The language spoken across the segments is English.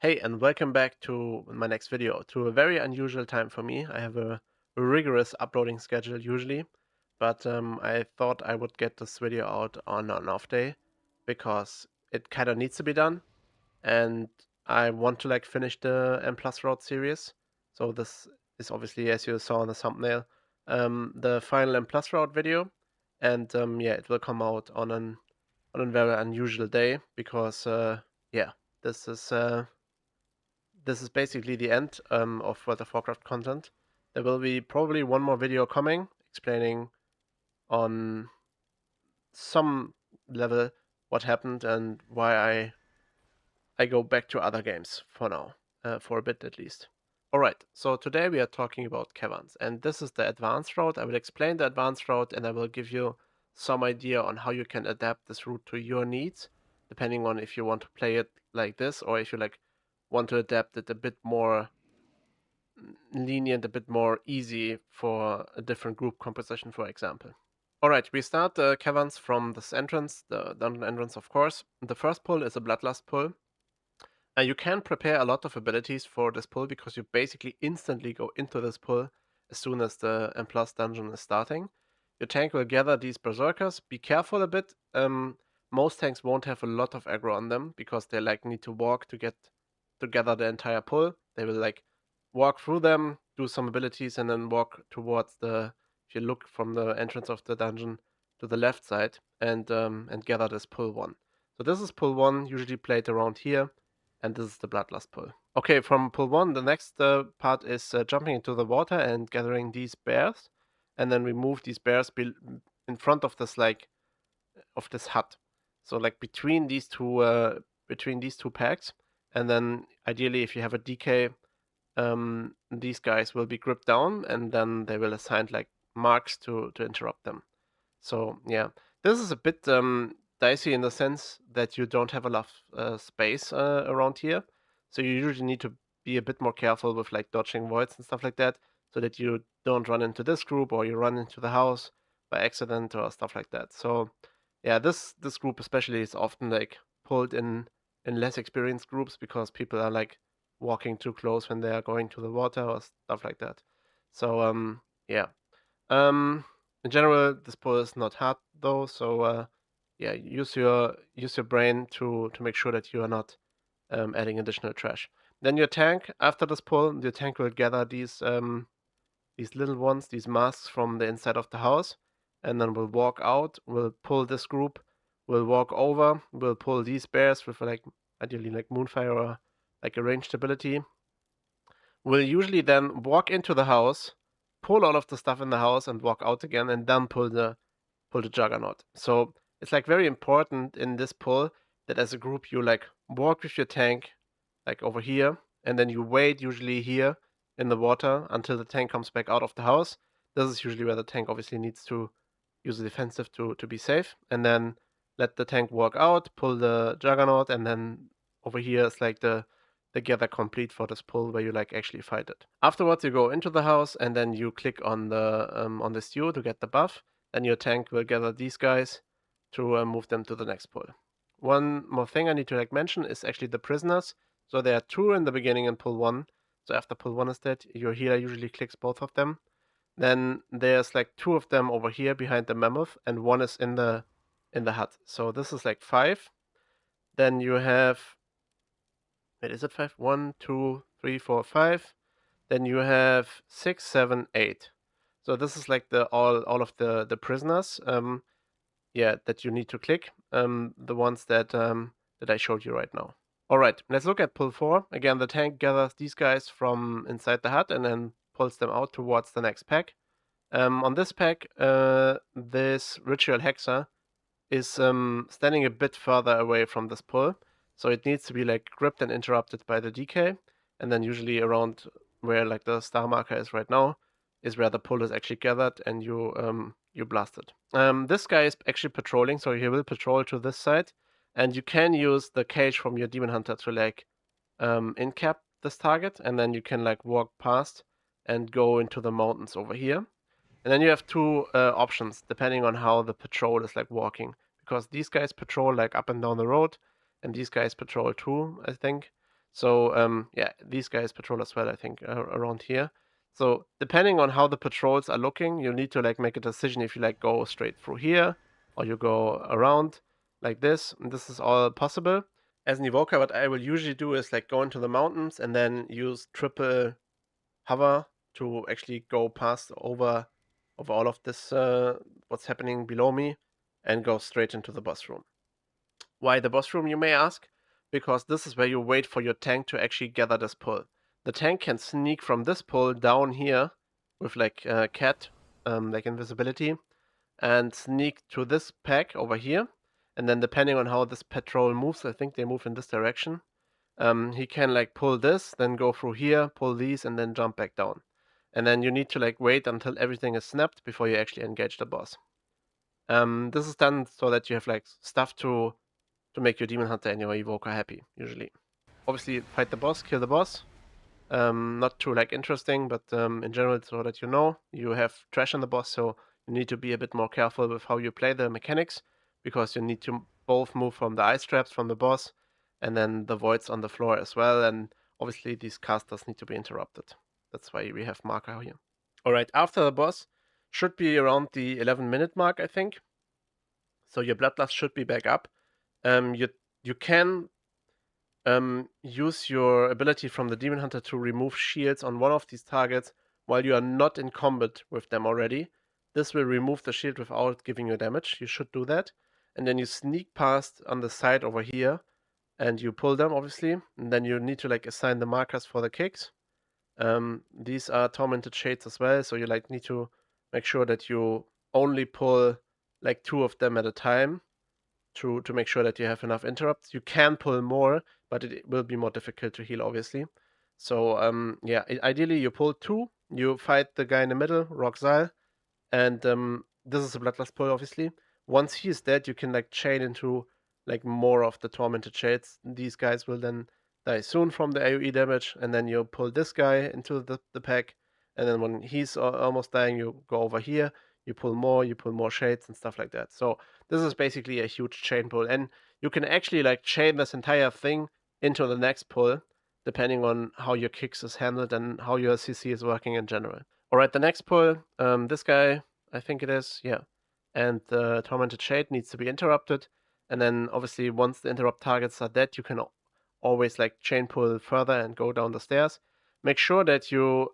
Hey, and welcome back to my next video, to a very unusual time for me. I have a rigorous uploading schedule usually, but I thought I would get this video out on an off day because it kind of needs to be done, and I want to like finish the M Plus Road series. So this is obviously, as you saw in the thumbnail, the final M Plus Road video, and yeah, it will come out on a very unusual day because yeah, this is. This is basically the end of World of Warcraft content. There will be probably one more video coming explaining on some level what happened and why I go back to other games for now, for a bit at least. Alright, so today we are talking about caverns, and this is the advanced route. I will explain the advanced route and I will give you some idea on how you can adapt this route to your needs, depending on if you want to play it like this or if you like want to adapt it a bit more lenient, a bit more easy for a different group composition, for example. Alright, we start the caverns from this entrance, the dungeon entrance, of course. The first pull is a Bloodlust pull. You can prepare a lot of abilities for this pull because you basically instantly go into this pull as soon as the M Plus dungeon is starting. Your tank will gather these berserkers. Be careful a bit. Most tanks won't have a lot of aggro on them because they like need to walk to get to gather the entire pull. They will like walk through them, do some abilities, and then walk towards the. If you look from the entrance of the dungeon to the left side and gather this pull one. So this is pull one, usually played around here, and this is the Bloodlust pull. Okay, from pull one, the next part is jumping into the water and gathering these bears, and then remove these bears in front of this of this hut. So like between these two packs, and then ideally if you have a DK, these guys will be gripped down, and then they will assign like marks to interrupt them. So yeah, this is a bit dicey in the sense that you don't have enough space around here. So you usually need to be a bit more careful with like dodging voids and stuff like that, so that you don't run into this group or you run into the house by accident or stuff like that. So yeah, this group especially is often like pulled in less experienced groups because people are like walking too close when they are going to the water or stuff like that. So yeah. Um, in general, this pull is not hard though, so yeah, use your brain to make sure that you are not adding additional trash. Then your tank, after this pull, your tank will gather these little ones, these masks from the inside of the house, and then we'll walk out, we'll pull this group, we'll walk over, we'll pull these bears with like ideally like Moonfire or like a ranged ability. We'll usually then walk into the house, pull all of the stuff in the house, and walk out again, and then pull the Juggernaut. So it's like very important in this pull that as a group you like walk with your tank like over here, and then you wait usually here in the water until the tank comes back out of the house. This is usually where the tank obviously needs to use the defensive to be safe, and then let the tank walk out, pull the Juggernaut, and then over here is like the gather complete for this pull where you like actually fight it. Afterwards, you go into the house and then you click on the stew to get the buff. Then your tank will gather these guys to move them to the next pull. One more thing I need to like mention is actually the prisoners. So there are two in the beginning in pull one. So after pull one is dead, your healer usually clicks both of them. Then there's like two of them over here behind the mammoth, and one is in the hut. So this is like five. Then you have, wait, is it five? One, two, three, four, five. Then you have six, seven, eight. So this is like the all of the prisoners. Yeah, that you need to click. The ones that I showed you right now. All right, let's look at pull four. Again, the tank gathers these guys from inside the hut and then pulls them out towards the next pack. On this pack, this ritual hexer is standing a bit further away from this pull, so it needs to be like gripped and interrupted by the DK, and then usually around where like the star marker is right now is where the pull is actually gathered, and you blast it. This guy is actually patrolling, so he will patrol to this side, and you can use the cage from your demon hunter to like incap this target, and then you can like walk past and go into the mountains over here. And then you have two options depending on how the patrol is like walking, because these guys patrol like up and down the road, and these guys patrol too, I think. So yeah, these guys patrol as well, I think, around here. So depending on how the patrols are looking, you need to like make a decision if you like go straight through here or you go around like this. And this is all possible. As an evoker, what I will usually do is like go into the mountains and then use triple hover to actually go past over all of this what's happening below me and go straight into the boss room. Why the boss room, you may ask? Because this is where you wait for your tank to actually gather this pull. The tank can sneak from this pull down here with like cat, like invisibility, and sneak to this pack over here. And then depending on how this patrol moves, I think they move in this direction. He can like pull this, then go through here, pull these, and then jump back down. And then you need to like wait until everything is snapped before you actually engage the boss. This is done so that you have like stuff to make your demon hunter and your evoker happy, usually. Obviously, fight the boss, kill the boss. Not too like interesting, but in general, so that you know, you have trash on the boss, so you need to be a bit more careful with how you play the mechanics, because you need to both move from the ice traps from the boss, and then the voids on the floor as well, and obviously these casters need to be interrupted. That's why we have marker here. Alright, after the boss, should be around the 11-minute mark, I think. So your bloodlust should be back up. You can use your ability from the Demon Hunter to remove shields on one of these targets while you are not in combat with them already. This will remove the shield without giving you damage. You should do that. And then you sneak past on the side over here and you pull them, obviously. And then you need to like assign the markers for the kicks. These are tormented shades as well, so you like need to make sure that you only pull like 2 of them at a time to make sure that you have enough interrupts. You can pull more, but it will be more difficult to heal, obviously. So yeah, ideally you pull 2, you fight the guy in the middle, Roxal, and this is a bloodlust pull, obviously. Once he is dead, you can like chain into like more of the tormented shades. These guys will then die soon from the AoE damage, and then you pull this guy into the pack, and then when he's almost dying, you go over here, you pull more shades and stuff like that. So this is basically a huge chain pull, and you can actually like chain this entire thing into the next pull, depending on how your kicks is handled and how your CC is working in general. Alright, the next pull, this guy, I think it is, yeah. And the Tormented Shade needs to be interrupted. And then obviously once the interrupt targets are dead, you can always like chain pull further and go down the stairs. Make sure that you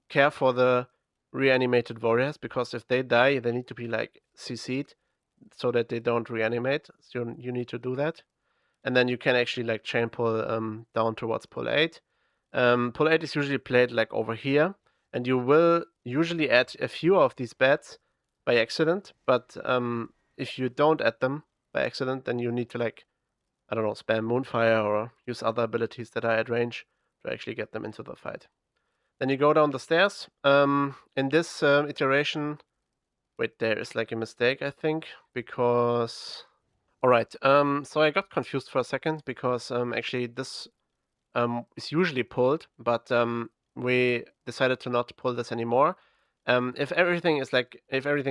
care for the reanimated warriors, because if they die, they need to be like CC'd so that they don't reanimate. So you need to do that. And then you can actually like chain pull down towards pull 8. Pull 8 is usually played like over here, and you will usually add a few of these bats by accident, but if you don't add them by accident, then you need to like, I don't know, spam Moonfire or use other abilities that are at range to actually get them into the fight. Then you go down the stairs. In this iteration, wait, there is like a mistake, I think, because... Alright, so I got confused for a second, because actually this is usually pulled, but we decided to not pull this anymore. If everything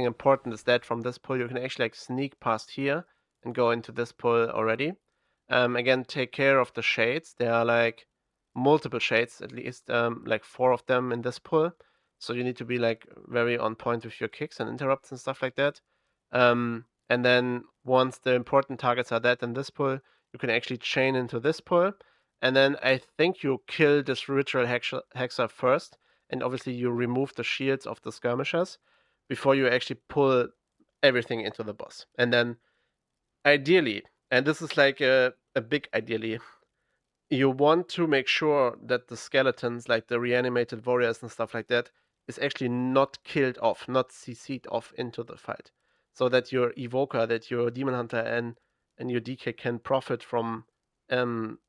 important is dead from this pull, you can actually like sneak past here and go into this pull already. Again, take care of the shades. There are like multiple shades, at least like 4 of them in this pull. So you need to be like very on point with your kicks and interrupts and stuff like that. And then once the important targets are dead in this pull, you can actually chain into this pull. And then I think you kill this ritual hexer first, and obviously you remove the shields of the skirmishers before you actually pull everything into the boss. And then ideally, and this is like a big ideally, you want to make sure that the skeletons, like the reanimated warriors and stuff like that, is actually not killed off, not CC'd off into the fight. So that your evoker, that your demon hunter and your DK can profit from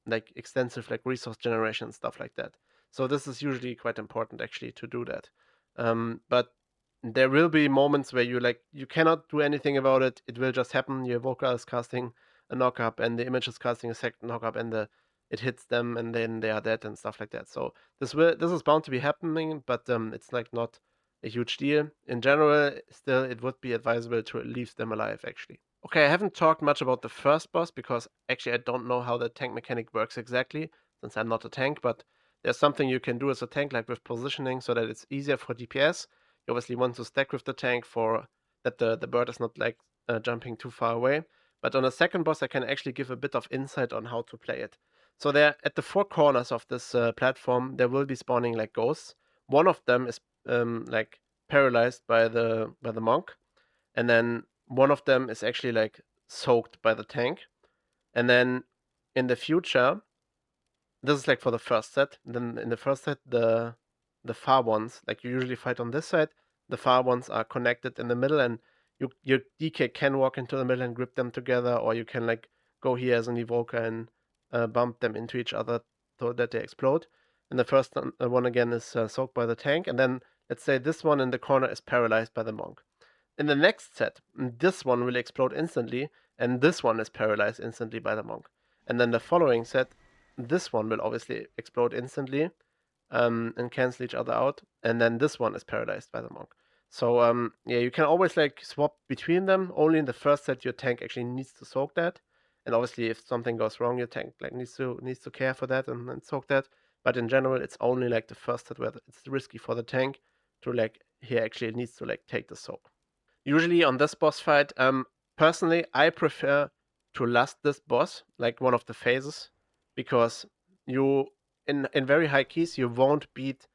like extensive like resource generation and stuff like that. So this is usually quite important actually to do that. But there will be moments where you cannot do anything about it. It will just happen. Your evoker is casting a knock up and the image is casting a second knock up, and it hits them and then they are dead and stuff like that. So this is bound to be happening, but it's like not a huge deal. In general, still it would be advisable to leave them alive actually. Okay, I haven't talked much about the first boss because actually I don't know how the tank mechanic works exactly. since I'm not a tank, but there's something you can do as a tank, like with positioning, so that it's easier for DPS. You obviously want to stack with the tank for that the bird is not like jumping too far away. But on a second boss, I can actually give a bit of insight on how to play it. So there, at the four corners of this platform, there will be spawning like ghosts. One of them is like paralyzed by the monk, and then one of them is actually like soaked by the tank. And then in the future, this is like for the first set. Then in the first set, the far ones, like you usually fight on this side, the far ones are connected in the middle, and your DK can walk into the middle and grip them together, or you can like go here as an evoker and bump them into each other so that they explode. And the first one again is soaked by the tank, and then let's say this one in the corner is paralyzed by the monk. In the next set, this one will explode instantly, and this one is paralyzed instantly by the monk. And then the following set, this one will obviously explode instantly and cancel each other out, and then this one is paralyzed by the monk. So yeah, you can always like swap between them. Only in the first set, your tank actually needs to soak that, and obviously if something goes wrong, your tank like needs to care for that and soak that. But in general, it's only like the first set where it's risky for the tank to like he actually needs to like take the soak. Usually on this boss fight, personally, I prefer to last this boss, like one of the phases, because you in very high keys you won't beat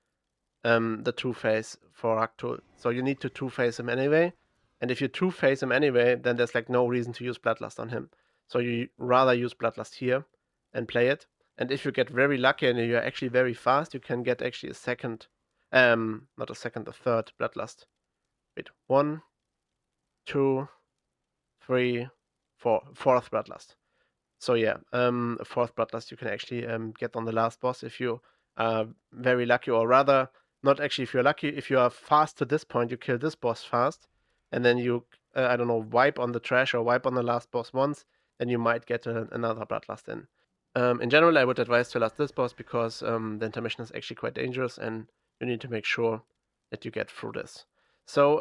the two phase for Raktul. So you need to two phase him anyway. And if you two phase him anyway, then there's like no reason to use Bloodlust on him. So you rather use Bloodlust here and play it. And if you get very lucky and you're actually very fast, you can get actually a second, not a second, a third Bloodlust. Wait, 1, 2, 3, 4, fourth Bloodlust. So yeah, a fourth Bloodlust you can actually get on the last boss if you are very lucky, or rather, not actually if you're lucky, if you are fast to this point, you kill this boss fast, and then you, I don't know, wipe on the trash or wipe on the last boss once, then you might get another Bloodlust in. In general, I would advise to last this boss because the intermission is actually quite dangerous and you need to make sure that you get through this. So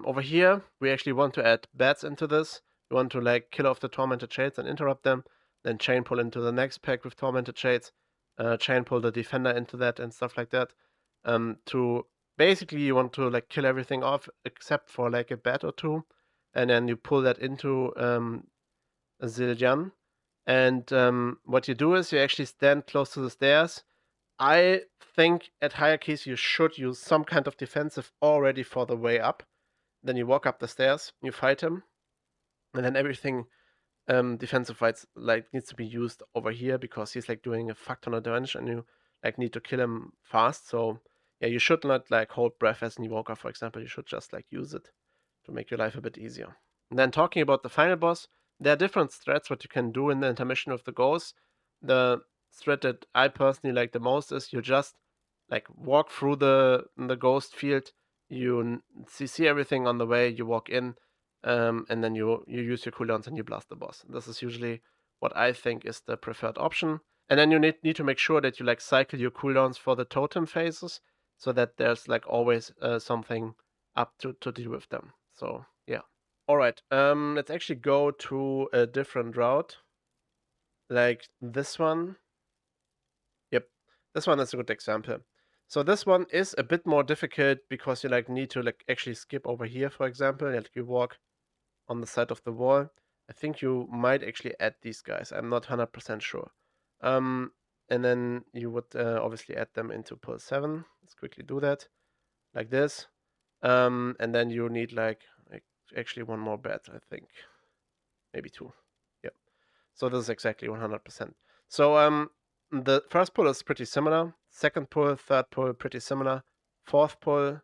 over here, we actually want to add bats into this. We want to like kill off the Tormented Shades and interrupt them, then chain pull into the next pack with Tormented Shades, chain pull the Defender into that and stuff like that. To basically you want to like kill everything off except for like a bat or two, and then you pull that into a Zillion. And what you do is you actually stand close to the stairs. I think at higher keys you should use some kind of defensive already for the way up. Then you walk up the stairs, you fight him, and then everything defensive fights like needs to be used over here because he's like doing a fuck ton of damage and you like need to kill him fast. So yeah, you should not like hold breath as an evoker, for example. You should just like use it to make your life a bit easier. And then talking about the final boss, there are different strats what you can do in the intermission with the ghosts. The strat that I personally like the most is you just like walk through the ghost field. You see everything on the way. You walk in, and then you use your cooldowns and you blast the boss. This is usually what I think is the preferred option. And then you need to make sure that you like cycle your cooldowns for the totem phases, so that there's like always something up to deal with them. So yeah. All right. Let's actually go to a different route, like this one. Yep, this one is a good example. So this one is a bit more difficult because you like need to like actually skip over here, for example. Like you walk on the side of the wall. I think you might actually add these guys. I'm not 100% sure. And then you would obviously add them into pull 7. Let's quickly do that, like this. And then you need like actually one more bed, I think. Maybe 2. Yep. So this is exactly 100%. So the first pull is pretty similar. Second pull, third pull, pretty similar. Fourth pull,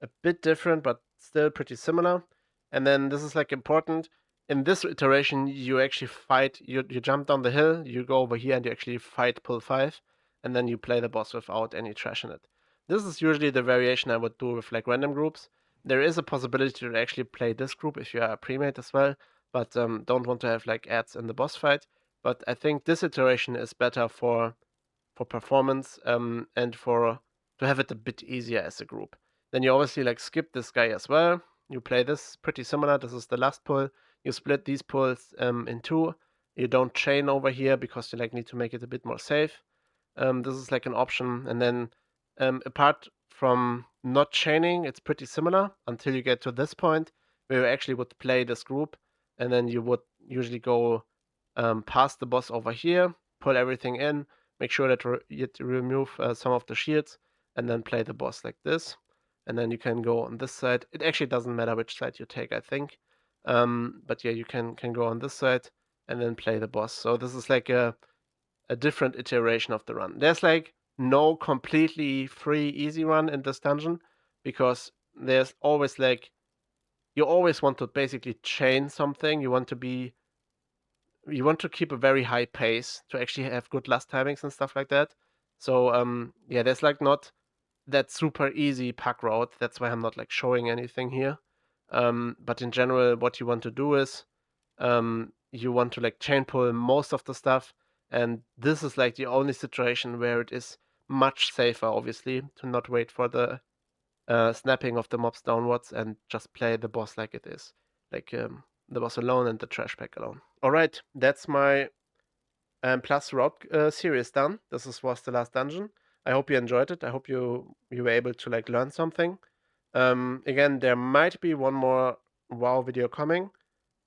a bit different, but still pretty similar. And then this is like important. In this iteration, you actually fight, you jump down the hill, you go over here and you actually fight pull 5, and then you play the boss without any trash in it. This is usually the variation I would do with like random groups. There is a possibility to actually play this group if you are a premade as well, but don't want to have like ads in the boss fight. But I think this iteration is better for performance and for to have it a bit easier as a group. Then you obviously like skip this guy as well. You play this pretty similar. This is the last pull. You split these pulls in 2. You don't chain over here because you like need to make it a bit more safe. This is like an option, and then apart from not chaining, it's pretty similar until you get to this point where you actually would play this group, and then you would usually go past the boss over here, pull everything in, make sure that you remove some of the shields, and then play the boss like this. And then you can go on this side. It actually doesn't matter which side you take, I think. But yeah, you can go on this side and then play the boss. So this is like a different iteration of the run. There's like no completely free easy run in this dungeon because there's always like you always want to basically chain something. You want to keep a very high pace to actually have good last timings and stuff like that. So yeah, there's like not that super easy pack route. That's why I'm not like showing anything here. But in general, what you want to do is you want to like chain pull most of the stuff, and this is like the only situation where it is much safer, obviously, to not wait for the snapping of the mobs downwards and just play the boss like it is, like the boss alone and the trash pack alone. All right, that's my plus route series done. Was the last dungeon. I hope you enjoyed it. I hope you were able to like learn something. Again, there might be one more WoW video coming.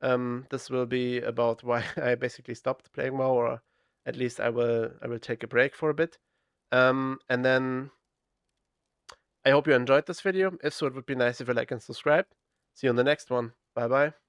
This will be about why I basically stopped playing WoW, or at least I will take a break for a bit. And then I hope you enjoyed this video. If so, it would be nice if you like and subscribe. See you on the next one. Bye bye.